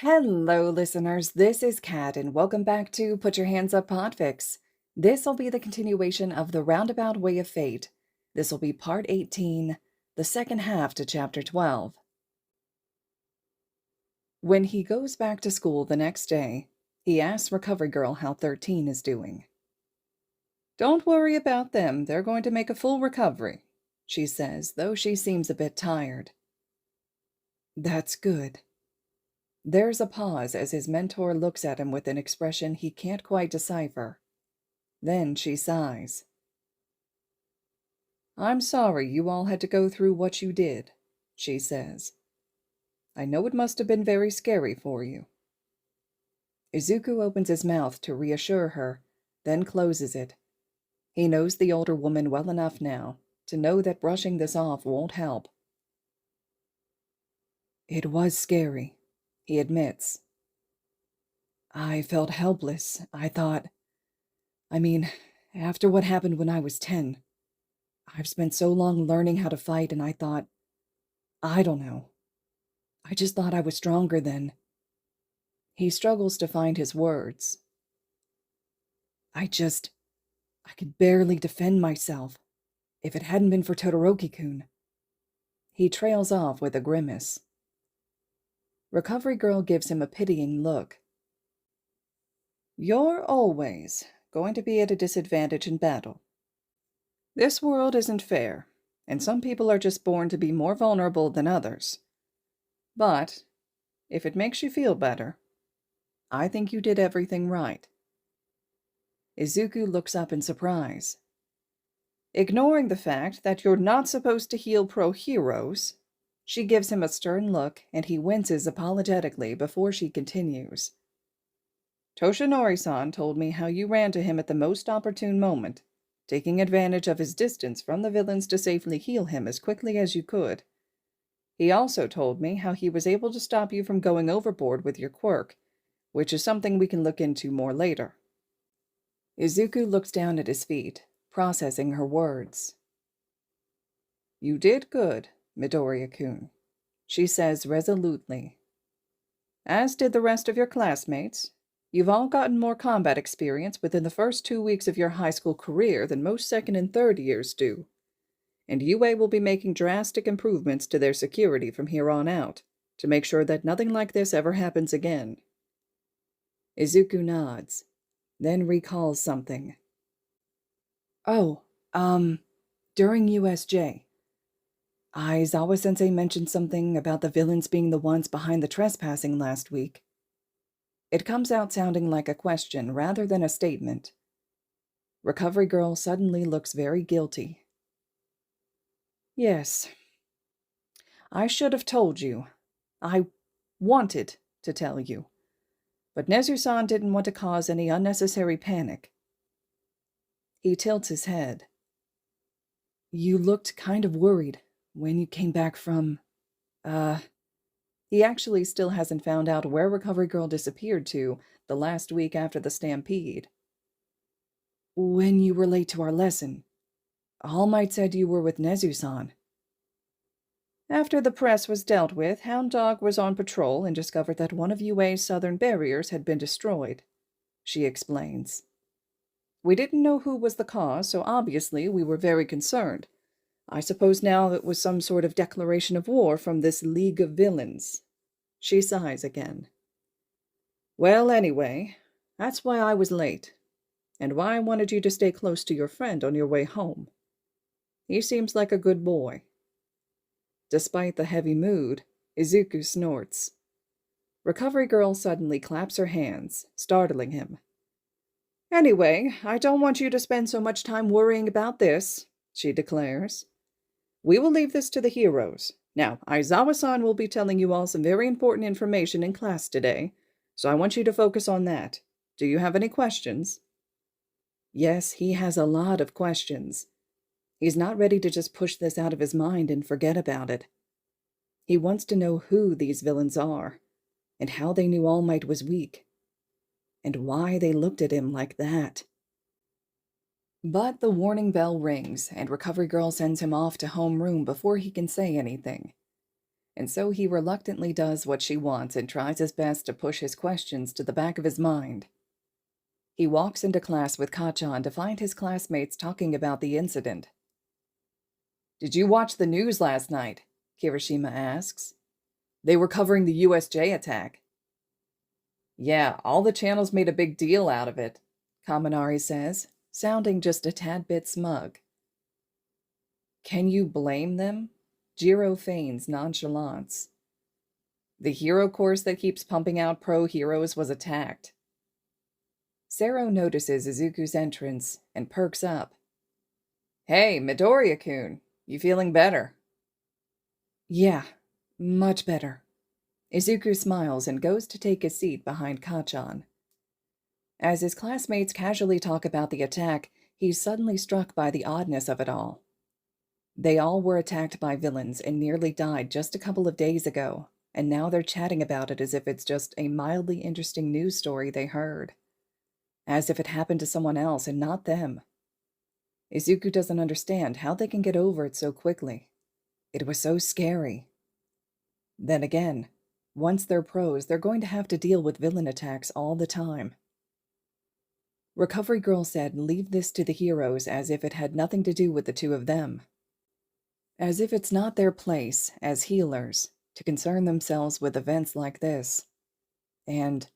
Hello, listeners. This is Kat, and welcome back to Put Your Hands Up Podfics. This will be the continuation of the Roundabout Way of Fate. This will be Part 18, the second half to Chapter 12. When he goes back to school the next day, he asks Recovery Girl how 13 is doing. "Don't worry about them. They're going to make a full recovery," she says, though she seems a bit tired. "That's good." There's a pause as his mentor looks at him with an expression he can't quite decipher. Then she sighs. "I'm sorry you all had to go through what you did," she says. "I know it must have been very scary for you." Izuku opens his mouth to reassure her, then closes it. He knows the older woman well enough now to know that brushing this off won't help. "It was scary," he admits. "I felt helpless. After what happened when I was 10, I've spent so long learning how to fight, and I don't know. I just thought I was stronger then." He struggles to find his words. I could barely defend myself if it hadn't been for Todoroki-kun." He trails off with a grimace. Recovery Girl gives him a pitying look. "You're always going to be at a disadvantage in battle. This world isn't fair, and some people are just born to be more vulnerable than others. But, if it makes you feel better, I think you did everything right." Izuku looks up in surprise. Ignoring the fact that you're not supposed to heal pro-heroes, she gives him a stern look and he winces apologetically before she continues. "Toshinori-san told me how you ran to him at the most opportune moment, taking advantage of his distance from the villains to safely heal him as quickly as you could. He also told me how he was able to stop you from going overboard with your quirk, which is something we can look into more later." Izuku looks down at his feet, processing her words. "You did good, Midoriya-kun," she says resolutely. "As did the rest of your classmates. You've all gotten more combat experience within the first 2 weeks of your high school career than most second and third years do. And UA will be making drastic improvements to their security from here on out to make sure that nothing like this ever happens again." Izuku nods, then recalls something. "Oh, during USJ, Aizawa-sensei mentioned something about the villains being the ones behind the trespassing last week." It comes out sounding like a question rather than a statement. Recovery Girl suddenly looks very guilty. "Yes. I should have told you. I wanted to tell you. But Nezu-san didn't want to cause any unnecessary panic." He tilts his head. "You looked kind of worried when you came back from, He actually still hasn't found out where Recovery Girl disappeared to the last week after the stampede. "When you were late to our lesson, All Might said you were with Nezu-san." "After the press was dealt with, Hound Dog was on patrol and discovered that one of UA's southern barriers had been destroyed," she explains. "We didn't know who was the cause, so obviously we were very concerned. I suppose now it was some sort of declaration of war from this League of Villains." She sighs again. "Well, anyway, that's why I was late, and why I wanted you to stay close to your friend on your way home. He seems like a good boy." Despite the heavy mood, Izuku snorts. Recovery Girl suddenly claps her hands, startling him. "Anyway, I don't want you to spend so much time worrying about this," she declares. "We will leave this to the heroes. Now, Aizawa-san will be telling you all some very important information in class today, so I want you to focus on that. Do you have any questions?" Yes, he has a lot of questions. He's not ready to just push this out of his mind and forget about it. He wants to know who these villains are, and how they knew All Might was weak, and why they looked at him like that. But the warning bell rings, and Recovery Girl sends him off to homeroom before he can say anything. and so he reluctantly does what she wants and tries his best to push his questions to the back of his mind. He walks into class with Kachan to find his classmates talking about the incident. "Did you watch the news last night?" Kirishima asks. "They were covering the USJ attack." "Yeah, all the channels made a big deal out of it," Kaminari says, sounding just a tad bit smug. "Can you blame them?" Jiro feigns nonchalance. "The hero course that keeps pumping out pro heroes was attacked." Sero notices Izuku's entrance and perks up. "Hey, Midoriya-kun, you feeling better?" "Yeah, much better." Izuku smiles and goes to take a seat behind Kachan. As his classmates casually talk about the attack, he's suddenly struck by the oddness of it all. They all were attacked by villains and nearly died just a couple of days ago, and now they're chatting about it as if it's just a mildly interesting news story they heard. As if it happened to someone else and not them. Izuku doesn't understand how they can get over it so quickly. It was so scary. Then again, once they're pros, they're going to have to deal with villain attacks all the time. Recovery Girl said leave this to the heroes as if it had nothing to do with the two of them. As if it's not their place, as healers, to concern themselves with events like this. And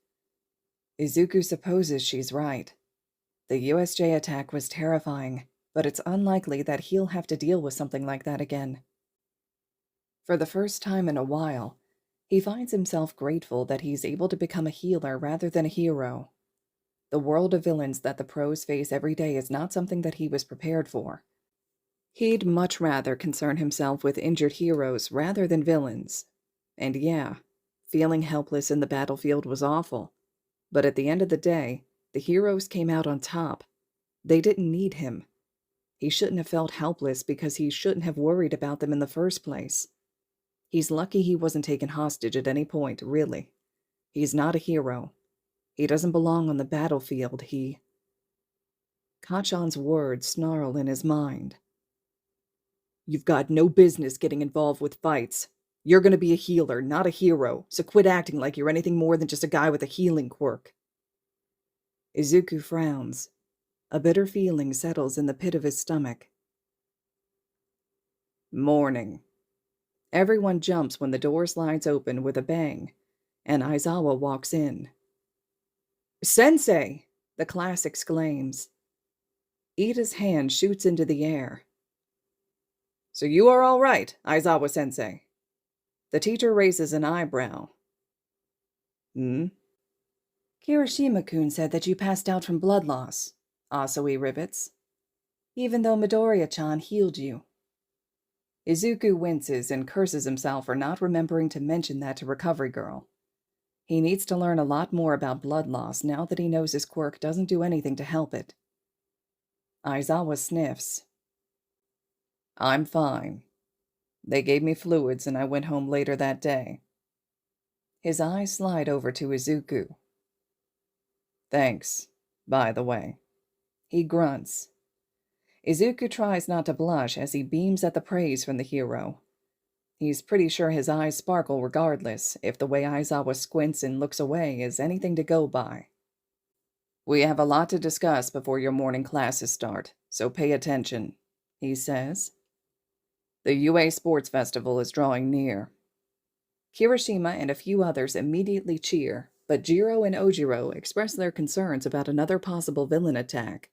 Izuku supposes she's right. The USJ attack was terrifying, but it's unlikely that he'll have to deal with something like that again. For the first time in a while, he finds himself grateful that he's able to become a healer rather than a hero. The world of villains that the pros face every day is not something that he was prepared for. He'd much rather concern himself with injured heroes rather than villains. And yeah, feeling helpless in the battlefield was awful. But at the end of the day, the heroes came out on top. They didn't need him. He shouldn't have felt helpless because he shouldn't have worried about them in the first place. He's lucky he wasn't taken hostage at any point, really. He's not a hero. He doesn't belong on the battlefield, Kachan's words snarl in his mind. "You've got no business getting involved with fights. You're going to be a healer, not a hero, so quit acting like you're anything more than just a guy with a healing quirk." Izuku frowns. A bitter feeling settles in the pit of his stomach. Morning. Everyone jumps when the door slides open with a bang, and Aizawa walks in. "Sensei!" the class exclaims. Ida's hand shoots into the air. "So you are all right, Aizawa-sensei." The teacher raises an eyebrow. "Hmm?" "Kirishima-kun said that you passed out from blood loss," Asui rivets. "Even though Midoriya-chan healed you." Izuku winces and curses himself for not remembering to mention that to Recovery Girl. He needs to learn a lot more about blood loss now that he knows his quirk doesn't do anything to help it. Aizawa sniffs. "I'm fine. They gave me fluids and I went home later that day." His eyes slide over to Izuku. "Thanks, by the way." He grunts. Izuku tries not to blush as he beams at the praise from the hero. He's pretty sure his eyes sparkle regardless, if the way Aizawa squints and looks away is anything to go by. "We have a lot to discuss before your morning classes start, so pay attention," he says. "The UA Sports Festival is drawing near." Kirishima and a few others immediately cheer, but Jiro and Ojiro express their concerns about another possible villain attack.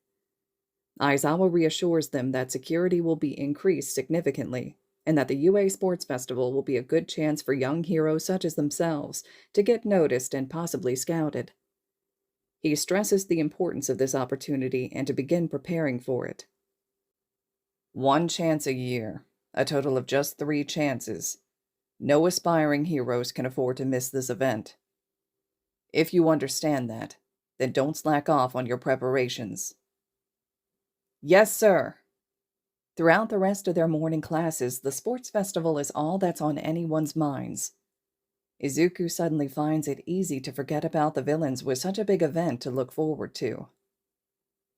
Aizawa reassures them that security will be increased significantly, and that the UA Sports Festival will be a good chance for young heroes such as themselves to get noticed and possibly scouted. He stresses the importance of this opportunity and to begin preparing for it. 1 chance a year, a total of just 3 chances. No aspiring heroes can afford to miss this event. If you understand that, then don't slack off on your preparations." "Yes, sir." Throughout the rest of their morning classes, the sports festival is all that's on anyone's minds. Izuku suddenly finds it easy to forget about the villains with such a big event to look forward to.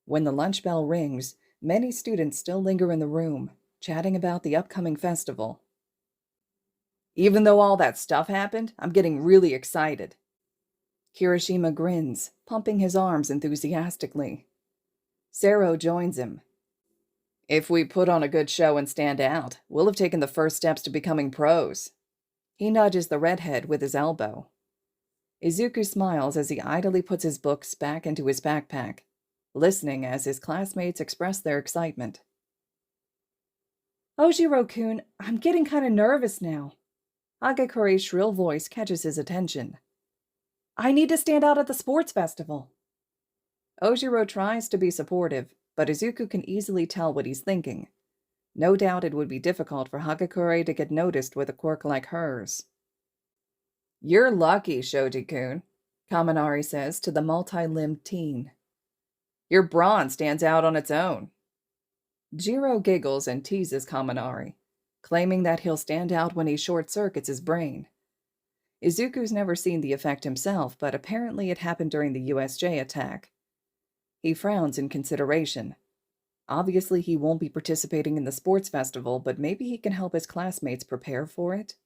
When the lunch bell rings, many students still linger in the room, chatting about the upcoming festival. Even though all that stuff happened, I'm getting really excited. Kirishima grins, pumping his arms enthusiastically. Zero joins him. If we put on a good show and stand out, we'll have taken the first steps to becoming pros. He nudges the redhead with his elbow. Izuku smiles as he idly puts his books back into his backpack, listening as his classmates express their excitement. Ojiro-kun, I'm getting kind of nervous now. Hagakure's shrill voice catches his attention. I need to stand out at the sports festival. Ojiro tries to be supportive, but Izuku can easily tell what he's thinking. No doubt it would be difficult for Hagakure to get noticed with a quirk like hers. You're lucky, Shoji-kun, Kaminari says to the multi-limbed teen. Your brawn stands out on its own. Jiro giggles and teases Kaminari, claiming that he'll stand out when he short-circuits his brain. Izuku's never seen the effect himself, but apparently it happened during the USJ attack. He frowns in consideration. Obviously, he won't be participating in the sports festival, but maybe he can help his classmates prepare for it.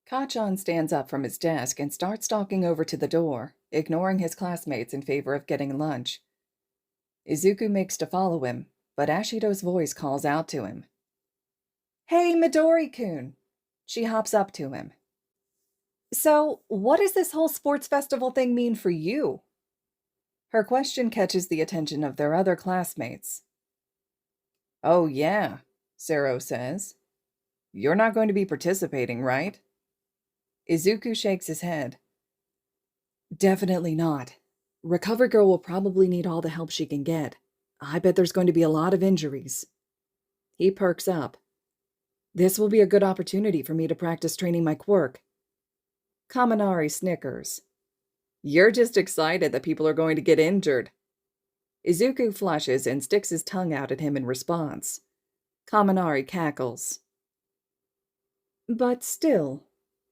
Kachan stands up from his desk and starts stalking over to the door, ignoring his classmates in favor of getting lunch. Izuku makes to follow him, but Ashido's voice calls out to him. Hey, Midori-kun! She hops up to him. So, what does this whole sports festival thing mean for you? Her question catches the attention of their other classmates. Oh, yeah, Zero says. You're not going to be participating, right? Izuku shakes his head. Definitely not. Recover Girl will probably need all the help she can get. I bet there's going to be a lot of injuries. He perks up. This will be a good opportunity for me to practice training my quirk. Kaminari snickers. You're just excited that people are going to get injured. Izuku flushes and sticks his tongue out at him in response. Kaminari cackles. But still,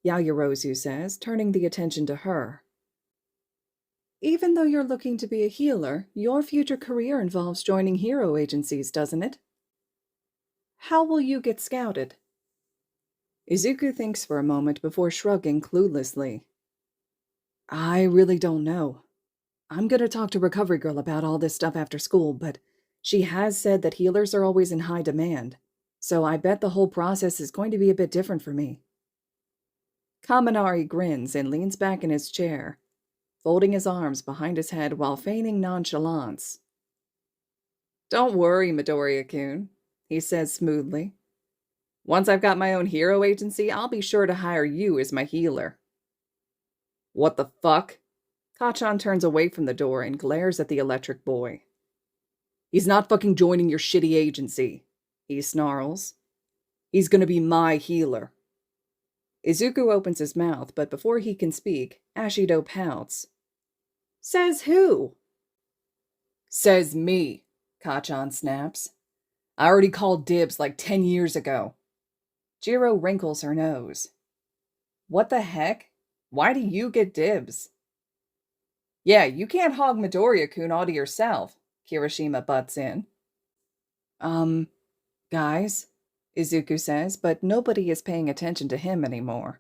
Yaoyorozu says, turning the attention to her. Even though you're looking to be a healer, your future career involves joining hero agencies, doesn't it? How will you get scouted? Izuku thinks for a moment before shrugging cluelessly. I really don't know. I'm going to talk to Recovery Girl about all this stuff after school, but she has said that healers are always in high demand, so I bet the whole process is going to be a bit different for me. Kaminari grins and leans back in his chair, folding his arms behind his head while feigning nonchalance. Don't worry, Midoriya-kun, he says smoothly. Once I've got my own hero agency, I'll be sure to hire you as my healer. What the fuck? Kachan turns away from the door and glares at the electric boy. He's not fucking joining your shitty agency, he snarls. He's gonna be my healer. Izuku opens his mouth, but before he can speak, Ashido pouts. Says who? Says me, Kachan snaps. I already called dibs like 10 years ago. Jiro wrinkles her nose. What the heck? Why do you get dibs? Yeah, you can't hog Midoriya-kun all to yourself, Kirishima butts in. Guys, Izuku says, but nobody is paying attention to him anymore.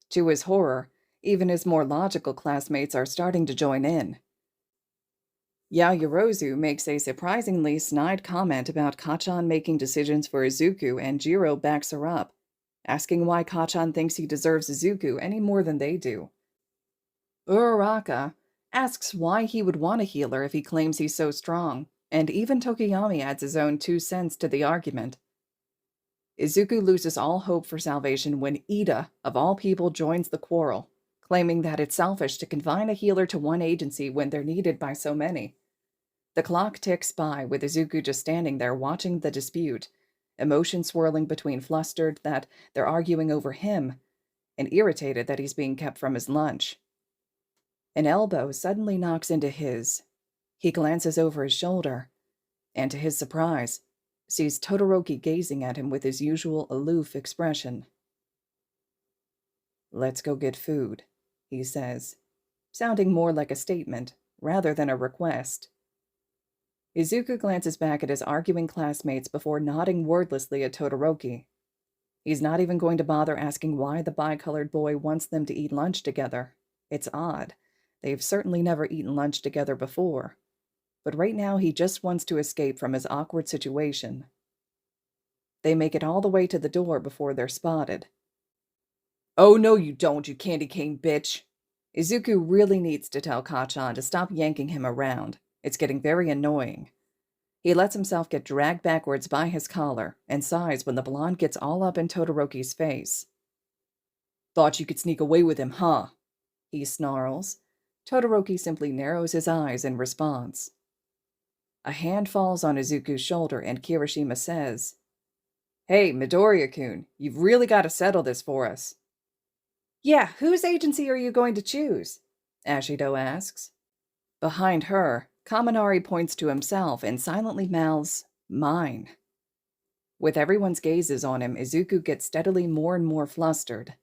To his horror, even his more logical classmates are starting to join in. Yaoyorozu makes a surprisingly snide comment about Kachan making decisions for Izuku, and Jiro backs her up, asking why Kachan thinks he deserves Izuku any more than they do. Uraraka asks why he would want a healer if he claims he's so strong, and even Tokiyami adds his own 2 cents to the argument. Izuku loses all hope for salvation when Ida, of all people, joins the quarrel, claiming that it's selfish to confine a healer to one agency when they're needed by so many. The clock ticks by, with Izuku just standing there watching the dispute, emotion swirling between flustered that they're arguing over him and irritated that he's being kept from his lunch. An elbow suddenly knocks into his. He glances over his shoulder, and to his surprise, sees Todoroki gazing at him with his usual aloof expression. Let's go get food, he says, sounding more like a statement rather than a request. Izuku glances back at his arguing classmates before nodding wordlessly at Todoroki. He's not even going to bother asking why the bicolored boy wants them to eat lunch together. It's odd. They've certainly never eaten lunch together before. But right now he just wants to escape from his awkward situation. They make it all the way to the door before they're spotted. "Oh, no you don't, you candy cane bitch." Izuku really needs to tell Kacchan to stop yanking him around. It's getting very annoying. He lets himself get dragged backwards by his collar and sighs when the blonde gets all up in Todoroki's face. "Thought you could sneak away with him, huh?" he snarls. Todoroki simply narrows his eyes in response. A hand falls on Izuku's shoulder and Kirishima says, "Hey, Midoriya-kun, you've really got to settle this for us." "Yeah, whose agency are you going to choose?" Ashido asks. Behind her, Kaminari points to himself and silently mouths, "Mine." With everyone's gazes on him, Izuku gets steadily more and more flustered.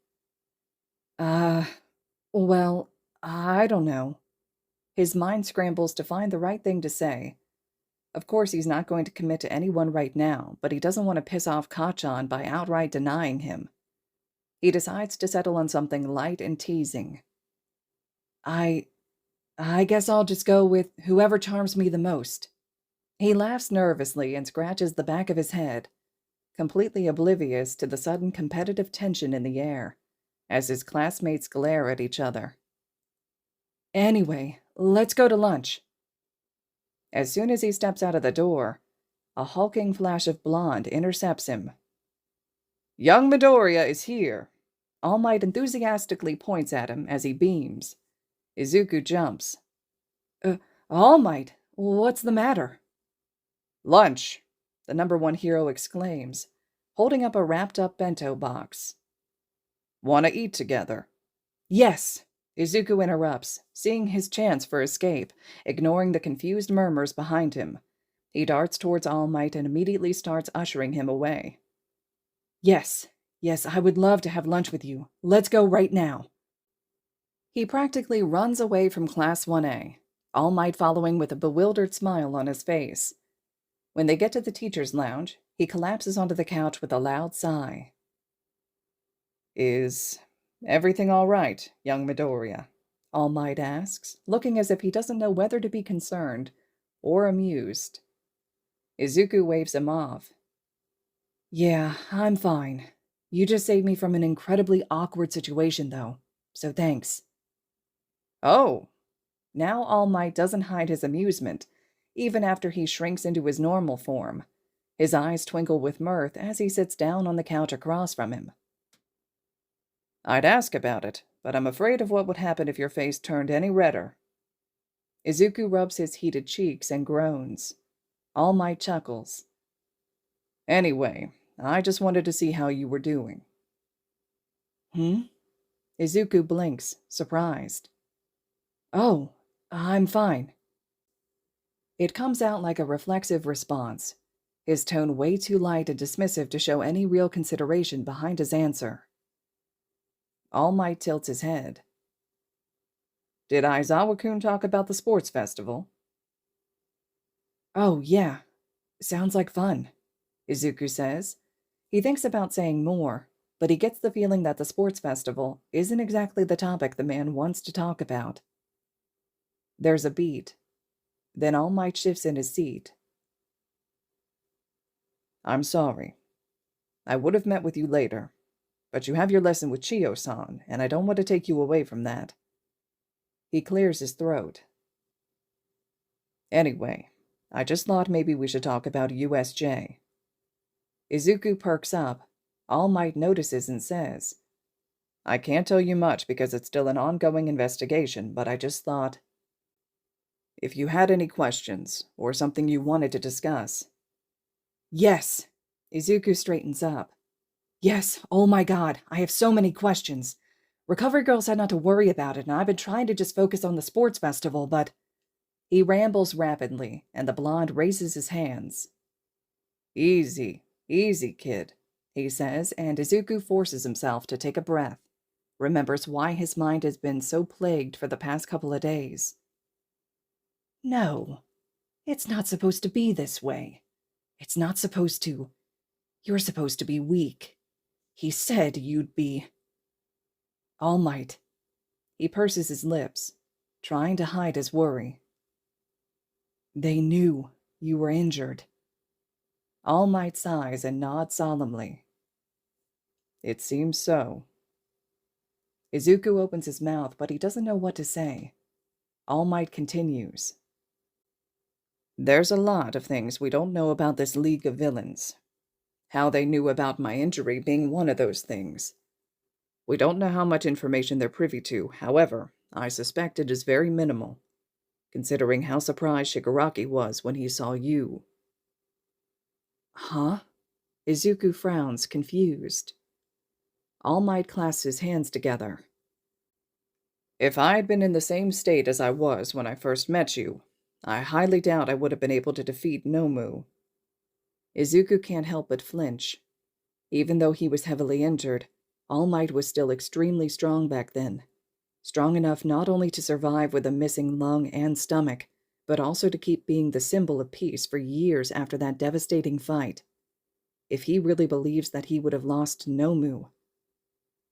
Well, I don't know." His mind scrambles to find the right thing to say. Of course, he's not going to commit to anyone right now, but he doesn't want to piss off Kacchan by outright denying him. He decides to settle on something light and teasing. I guess I'll just go with whoever charms me the most." He laughs nervously and scratches the back of his head, completely oblivious to the sudden competitive tension in the air, as his classmates glare at each other. "Anyway, let's go to lunch." As soon as he steps out of the door, a hulking flash of blonde intercepts him. "Young Midoriya is here." All Might enthusiastically points at him as he beams. Izuku jumps. All Might, what's the matter?" "Lunch," the #1 hero exclaims, holding up a wrapped-up bento box. "Wanna eat together?" "Yes," Izuku interrupts, seeing his chance for escape, ignoring the confused murmurs behind him. He darts towards All Might and immediately starts ushering him away. Yes, I would love to have lunch with you. Let's go right now." He practically runs away from Class 1A, All Might following with a bewildered smile on his face. When they get to the teacher's lounge, he collapses onto the couch with a loud sigh. "Is everything all right, young Midoriya?" All Might asks, looking as if he doesn't know whether to be concerned or amused. Izuku waves him off. "Yeah, I'm fine. You just saved me from an incredibly awkward situation, though, so thanks." "Oh." Now All Might doesn't hide his amusement, even after he shrinks into his normal form. His eyes twinkle with mirth as he sits down on the couch across from him. "I'd ask about it, but I'm afraid of what would happen if your face turned any redder." Izuku rubs his heated cheeks and groans. All Might chuckles. "Anyway, I just wanted to see how you were doing." Izuku blinks, surprised. "Oh, I'm fine." It comes out like a reflexive response, his tone way too light and dismissive to show any real consideration behind his answer. All Might tilts his head. "Did Aizawa-kun talk about the sports festival?" "Oh, yeah. Sounds like fun," Izuku says. He thinks about saying more, but he gets the feeling that the sports festival isn't exactly the topic the man wants to talk about. There's a beat. Then All Might shifts in his seat. "I'm sorry. I would have met with you later, but you have your lesson with Chiyo-san, and I don't want to take you away from that." He clears his throat. "Anyway, I just thought maybe we should talk about USJ." Izuku perks up. All Might notices and says, "I can't tell you much because it's still an ongoing investigation, but I just thought if you had any questions or something you wanted to discuss." "Yes." Izuku straightens up. "Yes, oh my god, I have so many questions. Recovery Girl said not to worry about it, and I've been trying to just focus on the sports festival, but..." He rambles rapidly, and the blonde raises his hands. Easy, kid," he says, and Izuku forces himself to take a breath, remembers why his mind has been so plagued for the past couple of days. "No, it's not supposed to be this way. It's not supposed to. You're supposed to be weak. He said you'd be... All Might. He purses his lips, trying to hide his worry. They knew you were injured. All Might sighs and nods solemnly. It seems so. Izuku opens his mouth, but he doesn't know what to say. All Might continues. There's a lot of things we don't know about this League of Villains. How they knew about my injury being one of those things. We don't know how much information they're privy to, however, I suspect it is very minimal, considering how surprised Shigaraki was when he saw you. Huh? Izuku frowns, confused. All Might clasps his hands together. If I had been in the same state as I was when I first met you, I highly doubt I would have been able to defeat Nomu. Izuku can't help but flinch. Even though he was heavily injured, All Might was still extremely strong back then. Strong enough not only to survive with a missing lung and stomach, but also to keep being the symbol of peace for years after that devastating fight. If he really believes that he would have lost Nomu,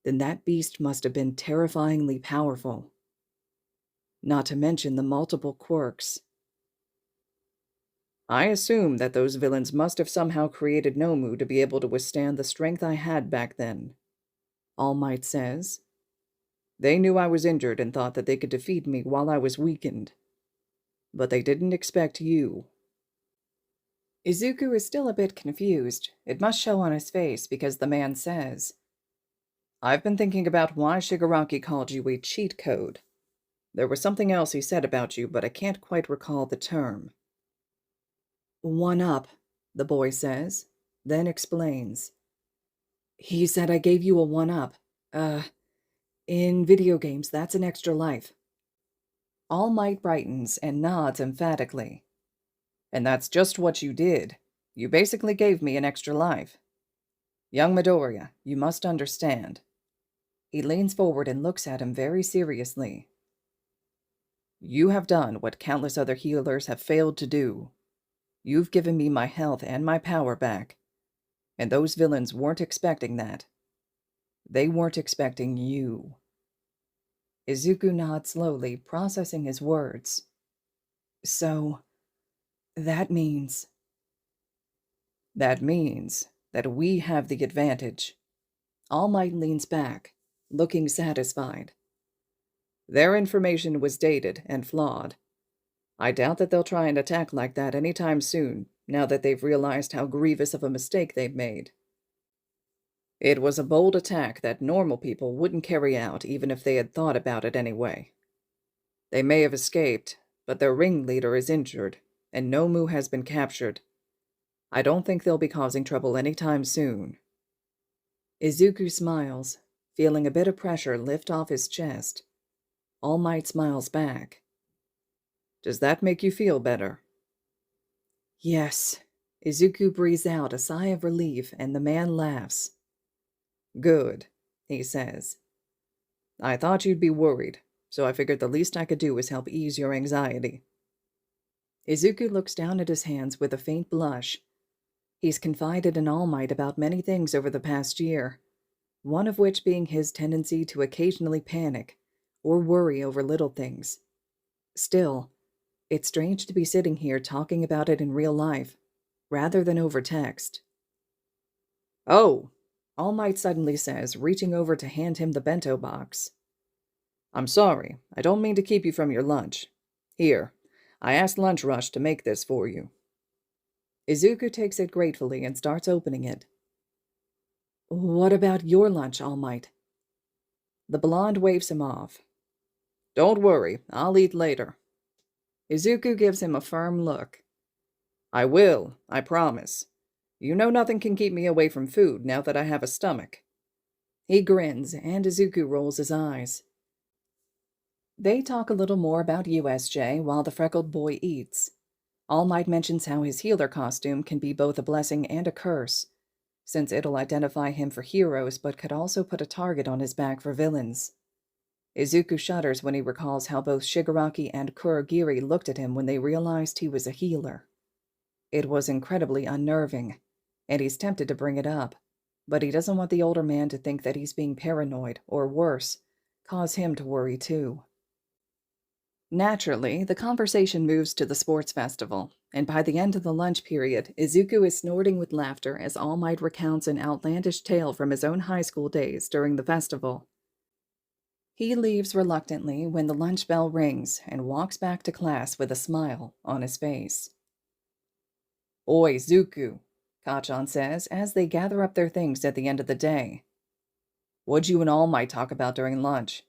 then that beast must have been terrifyingly powerful. Not to mention the multiple quirks. I assume that those villains must have somehow created Nomu to be able to withstand the strength I had back then. All Might says. They knew I was injured and thought that they could defeat me while I was weakened. But they didn't expect you. Izuku is still a bit confused. It must show on his face because the man says, I've been thinking about why Shigaraki called you a cheat code. There was something else he said about you, but I can't quite recall the term. One up, the boy says, then explains. He said I gave you a one-up. In video games, that's an extra life. All Might brightens and nods emphatically. And that's just what you did. You basically gave me an extra life. Young Midoriya, you must understand. He leans forward and looks at him very seriously. You have done what countless other healers have failed to do. You've given me my health and my power back. And those villains weren't expecting that. They weren't expecting you. Izuku nods slowly, processing his words. So, that means... That means that we have the advantage. All Might leans back, looking satisfied. Their information was dated and flawed. I doubt that they'll try an attack like that anytime soon, now that they've realized how grievous of a mistake they've made. It was a bold attack that normal people wouldn't carry out even if they had thought about it anyway. They may have escaped, but their ringleader is injured, and Nomu has been captured. I don't think they'll be causing trouble anytime soon. Izuku smiles, feeling a bit of pressure lift off his chest. All Might smiles back. Does that make you feel better? Yes. Izuku breathes out a sigh of relief, and the man laughs. Good, he says. I thought you'd be worried, so I figured the least I could do was help ease your anxiety. Izuku looks down at his hands with a faint blush. He's confided in All Might about many things over the past year, one of which being his tendency to occasionally panic or worry over little things. Still, it's strange to be sitting here talking about it in real life, rather than over text. Oh, All Might suddenly says, reaching over to hand him the bento box. I'm sorry, I don't mean to keep you from your lunch. Here, I asked Lunch Rush to make this for you. Izuku takes it gratefully and starts opening it. What about your lunch, All Might? The blonde waves him off. Don't worry, I'll eat later. Izuku gives him a firm look. I will, I promise. You know nothing can keep me away from food now that I have a stomach. He grins, and Izuku rolls his eyes. They talk a little more about USJ while the freckled boy eats. All Might mentions how his healer costume can be both a blessing and a curse, since it'll identify him for heroes but could also put a target on his back for villains. Izuku shudders when he recalls how both Shigaraki and Kurogiri looked at him when they realized he was a healer. It was incredibly unnerving, and he's tempted to bring it up. but he doesn't want the older man to think that he's being paranoid, or worse, cause him to worry too. Naturally, the conversation moves to the sports festival, and by the end of the lunch period, Izuku is snorting with laughter as All Might recounts an outlandish tale from his own high school days during the festival. He leaves reluctantly when the lunch bell rings and walks back to class with a smile on his face. "Oi, Zuku," Kachan says as they gather up their things at the end of the day. "What'd you and All Might talk about during lunch?"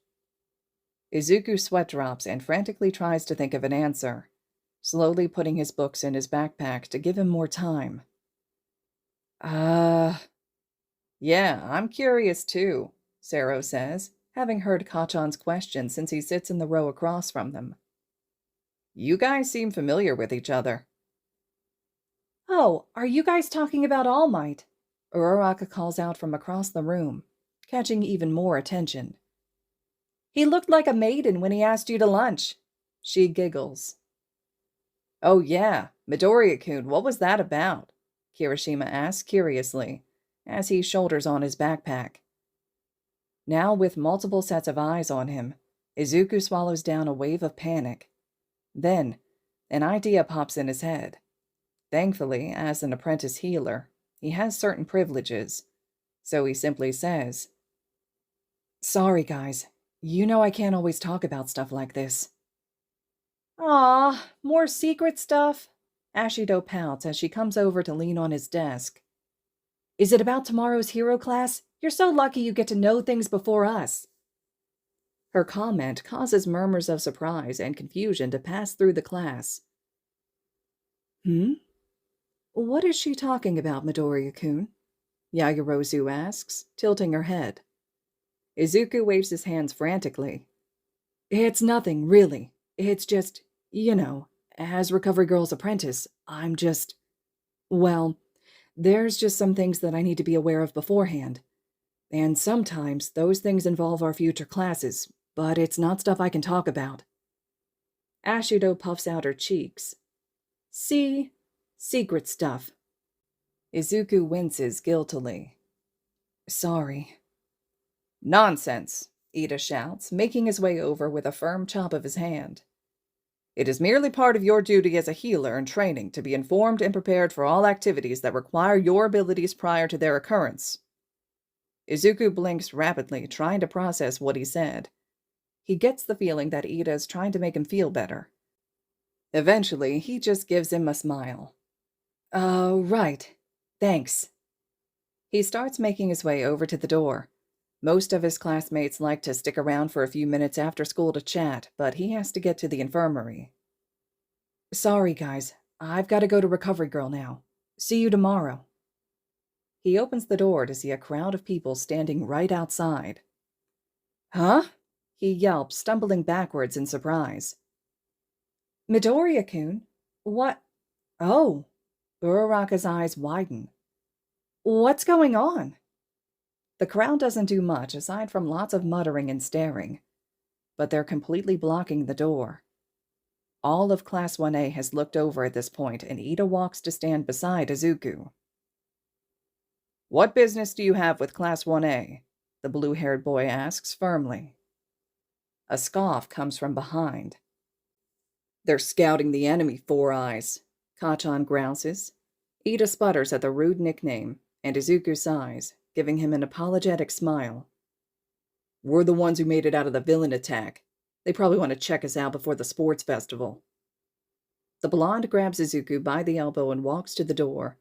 Izuku sweat drops and frantically tries to think of an answer, slowly putting his books in his backpack to give him more time. Yeah, I'm curious too," Sero says, having heard Kachan's question since he sits in the row across from them. "You guys seem familiar with each other." "Oh, are you guys talking about All Might?" Uraraka calls out from across the room, catching even more attention. "He looked like a maiden when he asked you to lunch." She giggles. "Oh yeah, Midoriya-kun, what was that about?" Kirishima asks curiously, as he shoulders on his backpack. Now with multiple sets of eyes on him, Izuku swallows down a wave of panic. Then, an idea pops in his head. Thankfully, as an apprentice healer, he has certain privileges, so he simply says, "Sorry, guys. You know I can't always talk about stuff like this." "Aw, more secret stuff?" Ashido pouts as she comes over to lean on his desk. "Is it about tomorrow's hero class? You're so lucky you get to know things before us." Her comment causes murmurs of surprise and confusion to pass through the class. What is she talking about, Midoriya-kun?" Yaoyorozu asks, tilting her head. Izuku waves his hands frantically. "It's nothing, really. It's just, as Recovery Girl's apprentice, well, there's just some things that I need to be aware of beforehand. And sometimes those things involve our future classes, but it's not stuff I can talk about." Ashido puffs out her cheeks. "See? Secret stuff." Izuku winces guiltily. "Sorry." "Nonsense," Ida shouts, making his way over with a firm chop of his hand. "It is merely part of your duty as a healer in training to be informed and prepared for all activities that require your abilities prior to their occurrence." Izuku blinks rapidly, trying to process what he said. He gets the feeling that Ida is trying to make him feel better. Eventually, he just gives him a smile. "Oh, right. Thanks." He starts making his way over to the door. Most of his classmates like to stick around for a few minutes after school to chat, but he has to get to the infirmary. "Sorry, guys. I've got to go to Recovery Girl now. See you tomorrow." He opens the door to see a crowd of people standing right outside. "Huh?" he yelps, stumbling backwards in surprise. "Midoriya-kun? What? Oh." Uraraka's eyes widen. "What's going on?" The crowd doesn't do much aside from lots of muttering and staring, but they're completely blocking the door. All of Class 1A has looked over at this point, and Ida walks to stand beside Izuku. "What business do you have with Class 1A?" the blue-haired boy asks firmly. A scoff comes from behind. "They're scouting the enemy, Four Eyes," Kachan grouses. Ida sputters at the rude nickname, and Izuku sighs, giving him an apologetic smile. "We're the ones who made it out of the villain attack. They probably want to check us out before the sports festival." The blonde grabs Izuku by the elbow and walks to the door,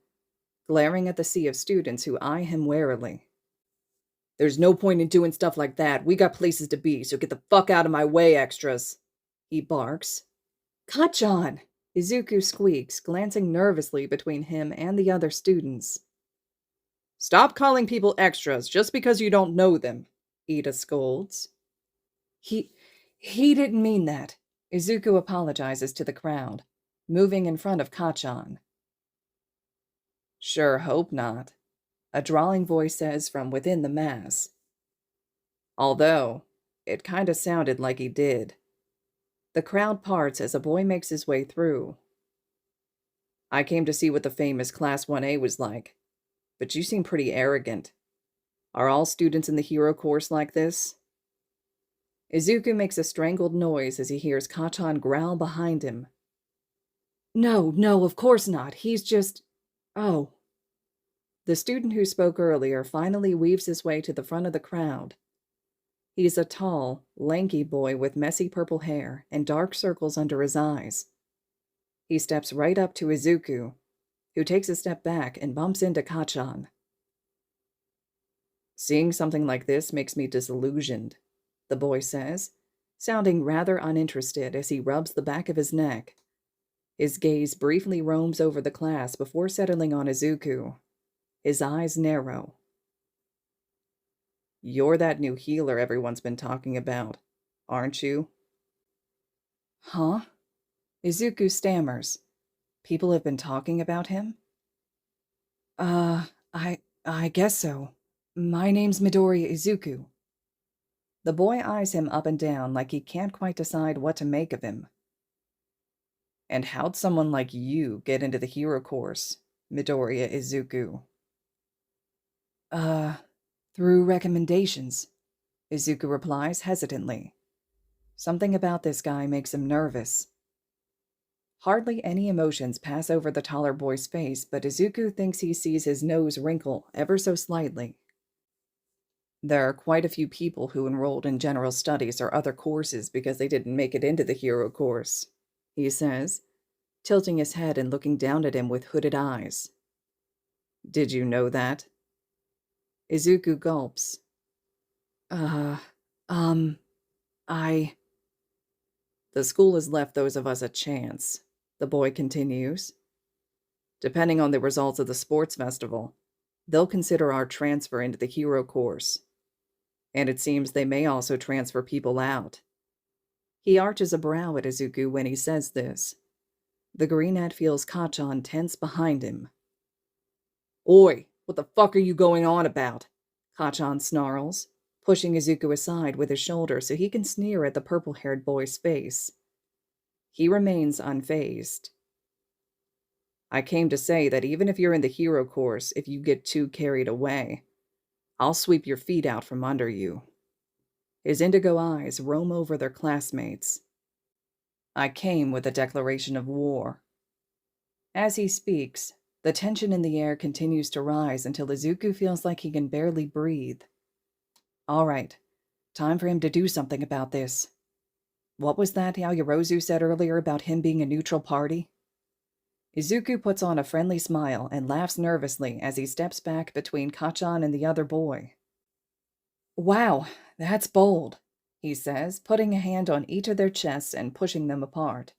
glaring at the sea of students who eye him warily. "There's no point in doing stuff like that. We got places to be, so get the fuck out of my way, extras," he barks. "Kachan!" Izuku squeaks, glancing nervously between him and the other students. "Stop calling people extras just because you don't know them," Ida scolds. He didn't mean that." Izuku apologizes to the crowd, moving in front of Kachan. "Sure hope not," a drawling voice says from within the mass. Although, it kinda sounded like he did. The crowd parts as a boy makes his way through. "I came to see what the famous Class 1A was like, but you seem pretty arrogant," Are all students in the hero course like this? Izuku makes a strangled noise as he hears Kacchan growl behind him. No, no, of course not. He's just... Oh. The student who spoke earlier finally weaves his way to the front of the crowd. He's a tall, lanky boy with messy purple hair and dark circles under his eyes. He steps right up to Izuku, who takes a step back and bumps into Kacchan. Seeing something like this makes me disillusioned, the boy says, sounding rather uninterested as he rubs the back of his neck. His gaze briefly roams over the class before settling on Izuku. His eyes narrow. You're that new healer everyone's been talking about, aren't you? Huh? Izuku stammers. People have been talking about him? I guess so. My name's Midoriya Izuku. The boy eyes him up and down like he can't quite decide what to make of him. And how'd someone like you get into the hero course, Midoriya Izuku? Through recommendations, Izuku replies hesitantly. Something about this guy makes him nervous. Hardly any emotions pass over the taller boy's face, but Izuku thinks he sees his nose wrinkle ever so slightly. There are quite a few people who enrolled in general studies or other courses because they didn't make it into the hero course, he says, tilting his head and looking down at him with hooded eyes. Did you know that? Izuku gulps. The school has left those of us a chance, the boy continues. Depending on the results of the sports festival, they'll consider our transfer into the hero course. And it seems they may also transfer people out. He arches a brow at Izuku when he says this. The greenette feels Kacchan tense behind him. Oi, what the fuck are you going on about? Kacchan snarls, pushing Izuku aside with his shoulder so he can sneer at the purple-haired boy's face. He remains unfazed. I came to say that even if you're in the hero course, if you get too carried away, I'll sweep your feet out from under you. His indigo eyes roam over their classmates. I came with a declaration of war. As he speaks, the tension in the air continues to rise until Izuku feels like he can barely breathe. All right, time for him to do something about this. What was that Yaoyorozu said earlier about him being a neutral party? Izuku puts on a friendly smile and laughs nervously as he steps back between Kacchan and the other boy. Wow, that's bold, he says, putting a hand on each of their chests and pushing them apart.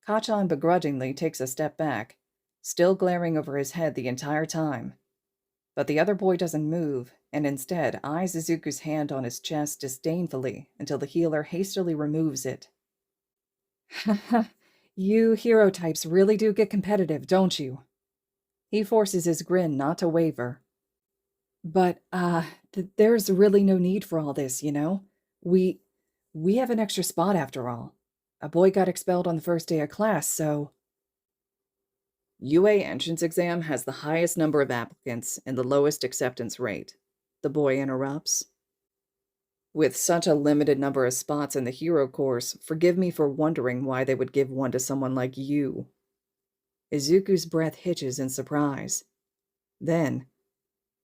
Kacchan begrudgingly takes a step back, still glaring over his head the entire time. But the other boy doesn't move, and instead eyes Izuku's hand on his chest disdainfully until the healer hastily removes it. Haha, you hero types really do get competitive, don't you? He forces his grin not to waver. But, there's really no need for all this, you know? We have an extra spot after all. A boy got expelled on the first day of class, so... UA entrance exam has the highest number of applicants and the lowest acceptance rate, the boy interrupts. With such a limited number of spots in the hero course, forgive me for wondering why they would give one to someone like you. Izuku's breath hitches in surprise. Then,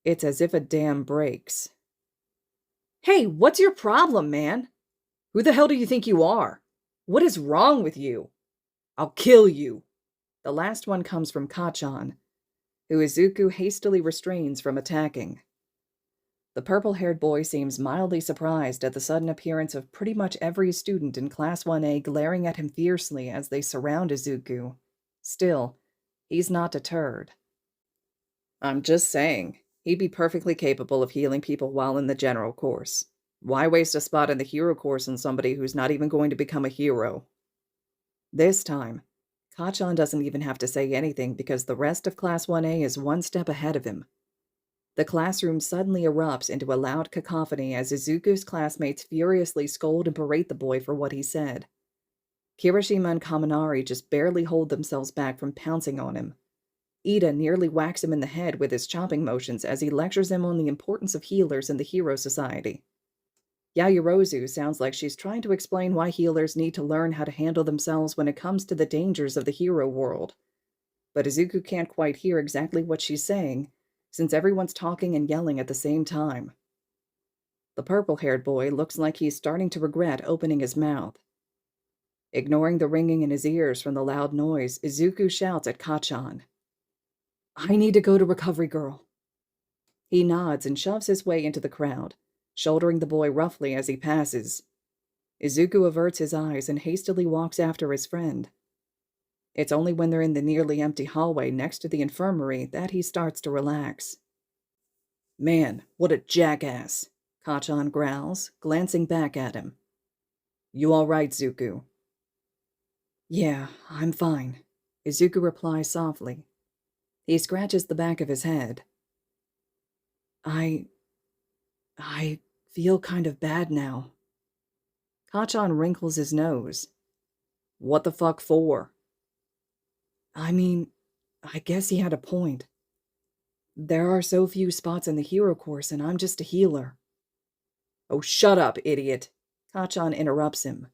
it's as if a dam breaks. Hey, what's your problem, man? Who the hell do you think you are? What is wrong with you? I'll kill you. The last one comes from Kacchan, who Izuku hastily restrains from attacking. The purple-haired boy seems mildly surprised at the sudden appearance of pretty much every student in Class 1A glaring at him fiercely as they surround Izuku. Still, he's not deterred. I'm just saying, he'd be perfectly capable of healing people while in the general course. Why waste a spot in the hero course on somebody who's not even going to become a hero? This time, Kacchan doesn't even have to say anything because the rest of Class 1A is one step ahead of him. The classroom suddenly erupts into a loud cacophony as Izuku's classmates furiously scold and berate the boy for what he said. Kirishima and Kaminari just barely hold themselves back from pouncing on him. Ida nearly whacks him in the head with his chopping motions as he lectures him on the importance of healers in the Hero Society. Yaoyorozu sounds like she's trying to explain why healers need to learn how to handle themselves when it comes to the dangers of the hero world. But Izuku can't quite hear exactly what she's saying, since everyone's talking and yelling at the same time. The purple-haired boy looks like he's starting to regret opening his mouth. Ignoring the ringing in his ears from the loud noise, Izuku shouts at Kacchan. "I need to go to Recovery Girl." He nods and shoves his way into the crowd, shouldering the boy roughly as he passes. Izuku averts his eyes and hastily walks after his friend. It's only when they're in the nearly empty hallway next to the infirmary that he starts to relax. "Man, what a jackass," Kacchan growls, glancing back at him. "You all right, Zuku?" "Yeah, I'm fine," Izuku replies softly. He scratches the back of his head. I feel kind of bad now." Kacchan wrinkles his nose. "What the fuck for?" I mean, I guess he had a point. There are so few spots in the hero course, and I'm just a healer. "Oh, shut up, idiot," Kacchan interrupts him.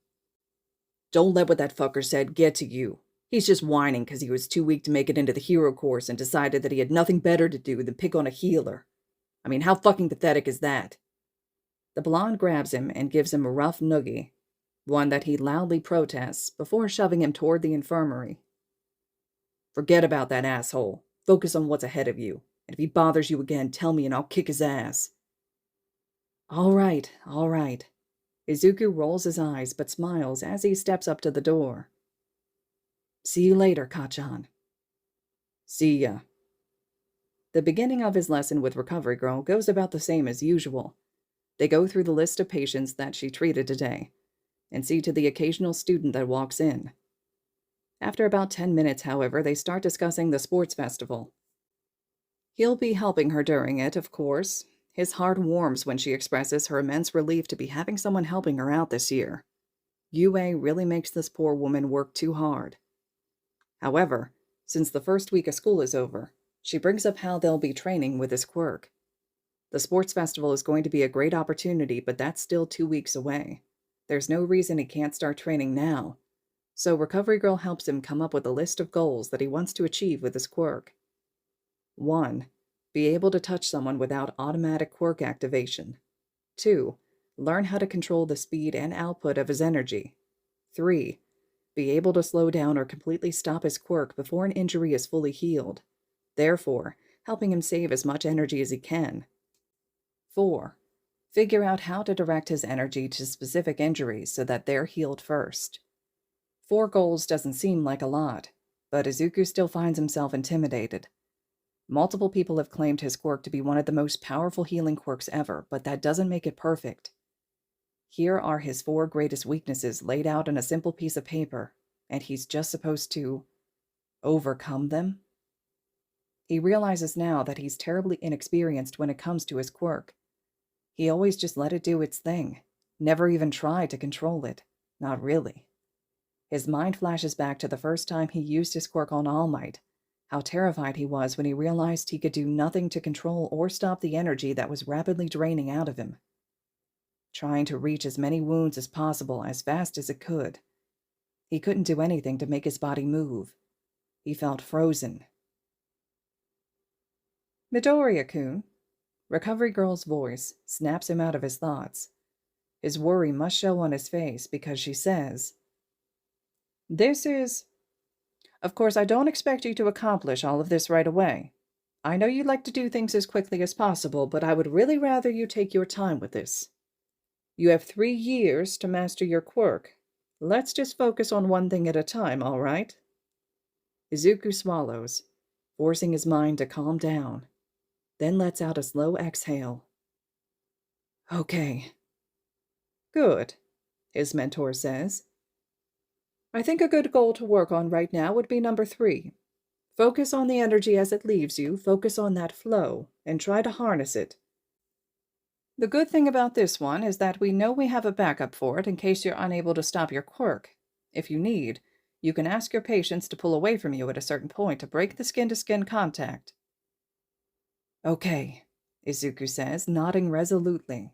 "Don't let what that fucker said get to you. He's just whining because he was too weak to make it into the hero course and decided that he had nothing better to do than pick on a healer. I mean, how fucking pathetic is that?" The blonde grabs him and gives him a rough noogie, one that he loudly protests, before shoving him toward the infirmary. "Forget about that asshole. Focus on what's ahead of you. And if he bothers you again, tell me and I'll kick his ass." All right, all right." Izuku rolls his eyes but smiles as he steps up to the door. "See you later, Kacchan." "See ya." The beginning of his lesson with Recovery Girl goes about the same as usual. They go through the list of patients that she treated today, and see to the occasional student that walks in. After about 10 minutes, however, they start discussing the sports festival. He'll be helping her during it, of course. His heart warms when she expresses her immense relief to be having someone helping her out this year. UA really makes this poor woman work too hard. However, since the first week of school is over, she brings up how they'll be training with his quirk. The sports festival is going to be a great opportunity, but that's still 2 weeks away. There's no reason he can't start training now. So Recovery Girl helps him come up with a list of goals that he wants to achieve with his quirk. 1. Be able to touch someone without automatic quirk activation. 2. Learn how to control the speed and output of his energy. 3. Be able to slow down or completely stop his quirk before an injury is fully healed, therefore helping him save as much energy as he can. 4. Figure out how to direct his energy to specific injuries so that they're healed first. 4 goals doesn't seem like a lot, but Izuku still finds himself intimidated. Multiple people have claimed his quirk to be one of the most powerful healing quirks ever, but that doesn't make it perfect. Here are his 4 greatest weaknesses laid out on a simple piece of paper, and he's just supposed to overcome them? He realizes now that he's terribly inexperienced when it comes to his quirk. He always just let it do its thing, never even tried to control it. Not really. His mind flashes back to the first time he used his quirk on All Might, how terrified he was when he realized he could do nothing to control or stop the energy that was rapidly draining out of him. Trying to reach as many wounds as possible as fast as it could. He couldn't do anything to make his body move. He felt frozen. "Midoriya-kun," Recovery Girl's voice snaps him out of his thoughts. His worry must show on his face because she says, "This is... Of course, I don't expect you to accomplish all of this right away. I know you'd like to do things as quickly as possible, but I would really rather you take your time with this. You have 3 years to master your quirk. Let's just focus on one thing at a time, all right?" Izuku swallows, forcing his mind to calm down, then lets out a slow exhale. "Okay." "Good," his mentor says. "I think a good goal to work on right now would be number 3. Focus on the energy as it leaves you, focus on that flow, and try to harness it. The good thing about this one is that we know we have a backup for it in case you're unable to stop your quirk. If you need, You can ask your patients to pull away from you at a certain point to break the skin-to-skin contact. Okay, Izuku says, nodding resolutely.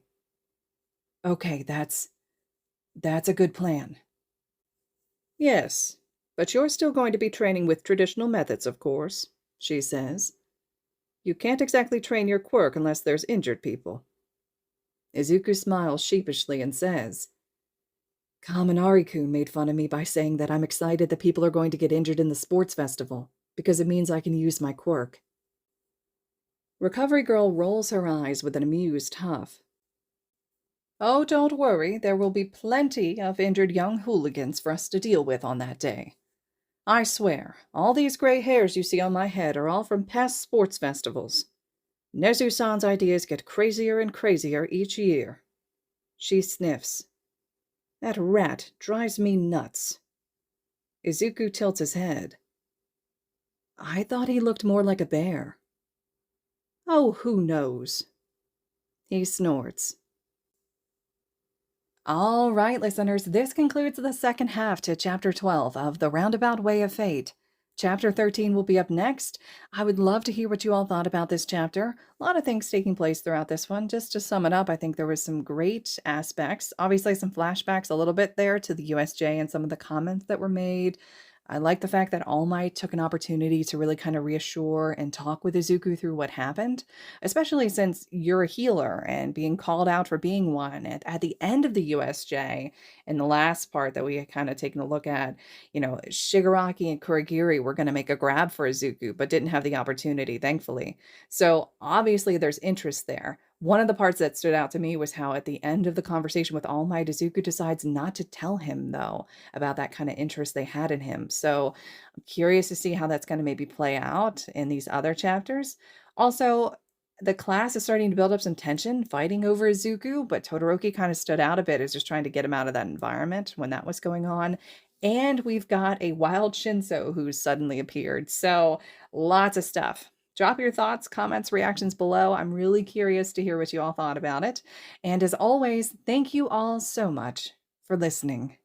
Okay, that's a good plan. Yes, but you're still going to be training with traditional methods, of course, she says. You can't exactly train your quirk unless there's injured people. Izuku smiles sheepishly and says, Kaminari-kun made fun of me by saying that I'm excited that people are going to get injured in the sports festival, because it means I can use my quirk. Recovery Girl rolls her eyes with an amused huff. Oh, don't worry, there will be plenty of injured young hooligans for us to deal with on that day. I swear, all these gray hairs you see on my head are all from past sports festivals. Nezu-san's ideas get crazier and crazier each year. She sniffs. That rat drives me nuts. Izuku tilts his head. I thought he looked more like a bear. Oh, who knows? He snorts. All right, listeners, this concludes the second half to Chapter 12 of The Roundabout Way of Fate. Chapter 13 will be up next. I would love to hear what you all thought about this chapter. A lot of things taking place throughout this one. Just to sum it up, I think there was some great aspects. Obviously, some flashbacks a little bit there to the USJ and some of the comments that were made. I like the fact that All Might took an opportunity to really kind of reassure and talk with Izuku through what happened, especially since you're a healer and being called out for being one. At the end of the USJ, in the last part that we had kind of taken a look at, Shigaraki and Kurogiri were going to make a grab for Izuku, but didn't have the opportunity, thankfully. So obviously there's interest there. One of the parts that stood out to me was how at the end of the conversation with All Might, Izuku decides not to tell him, though, about that kind of interest they had in him. So I'm curious to see how that's going to maybe play out in these other chapters. Also, the class is starting to build up some tension, fighting over Izuku, but Todoroki kind of stood out a bit as just trying to get him out of that environment when that was going on. And we've got a wild Shinso who's suddenly appeared. So lots of stuff. Drop your thoughts, comments, reactions below. I'm really curious to hear what you all thought about it. And as always, thank you all so much for listening.